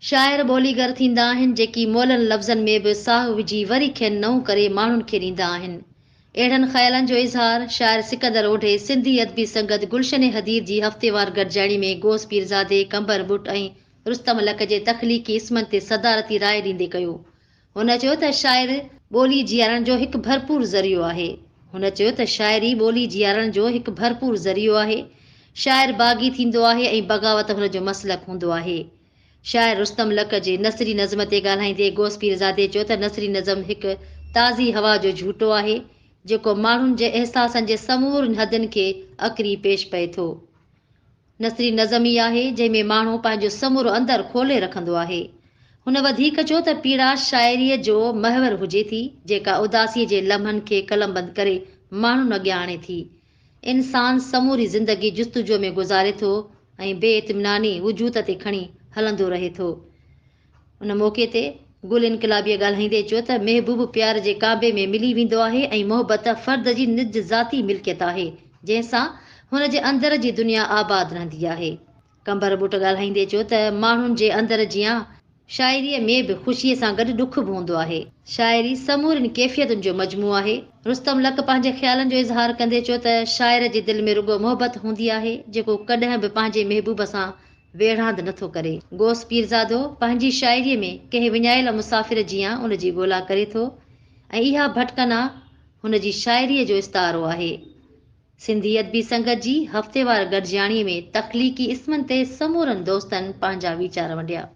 शाइर ॿोलीगर थींदा आहिनि जेकी मोलनि लफ़्ज़नि में बि साहु विझी वरी खेनि नओं करे माण्हुनि खे ॾींदा आहिनि। अहिड़नि ख़्यालनि जो इज़हार शाइर सिकंदर ओढे सिंधी अदबी संगत गुलशन हदीर जी हफ़्तेवार गॾिजाणी में गोस पीरज़ादे कंबर बुट ऐं रुस्तम लक जे तख़लीक़ी इस्मनि ते सदारती राय ॾींदे कयो। हुन चयो त शाइर ॿोली जीआरण जो हिकु भरपूर ज़रियो आहे। शाइरी ॿोली जीआरण जो हिकु भरपूर ज़रियो आहे। शाइर बाग़ी थींदो आहे ऐं बग़ावत हुन जो मसलक हूंदो आहे। शाइर रुस्तम लक जे नसरी नज़म ते ॻाल्हाईंदे गोस पीरज़ादे चयो त नसरी नज़म हिकु ताज़ी हवा जो झूटो आहे जेको माण्हुनि जे अहसासनि जे समूरनि हदनि खे अकरी पेश पए थो। नसरी नज़म ई आहे जंहिंमें माण्हू पंहिंजो समूरो अंदरु खोले रखंदो आहे। हुन वधीक चयो त पीड़ा शाइरीअ जो महवर हुजे थी जेका उदासीअ जे लम्हनि खे कलमबंद करे माण्हुनि अॻियां आणे थी। इंसान समूरी ज़िंदगी जुस्तजो में गुज़ारे थो ऐं बेइत्मिनानी वजूद ते खणी हलंदो रहे थो। उन मौक़े ते गुल इनक़लाबीअ ॻाल्हाईंदे चयो त महबूब प्यार जे काबे में मिली वेंदो आहे ऐं मोहबत फ़र्द जी निज ज़ाती मिल्कियत आहे जंहिंसां हुन जे अंदर जी दुनिया आबाद रहंदी आहे। कंबर बुट ॻाल्हाईंदे चयो त माण्हुनि जे अंदर जियां शाइरीअ में बि ख़ुशीअ सां गॾु ॾुख बि हूंदो आहे। शाइरी समूरनि कैफ़ियतुनि जो मजमू आहे। रुस्तम लक पंहिंजे ख़्यालनि जो इज़हार कंदे चयो त शाइर जे दिलि में रुगो मोहबत हूंदी आहे जेको कॾहिं बि पंहिंजे महबूब सां वेढ़ांद नथो करे। गोस पीरज़ादो पंहिंजी शाइरीअ में कंहिं विञायल मुसाफ़िर जियां उन जी ॻोल्हा करे थो ऐं इहा भटकना हुन जी शाइरीअ जो इस्तारो आहे। सिंधी अदबी संगत जी हफ़्तेवार गॾिजाणीअ में तख़लीक़ी इस्मनि ते समूरनि दोस्तनि पंहिंजा वीचार वंडिया।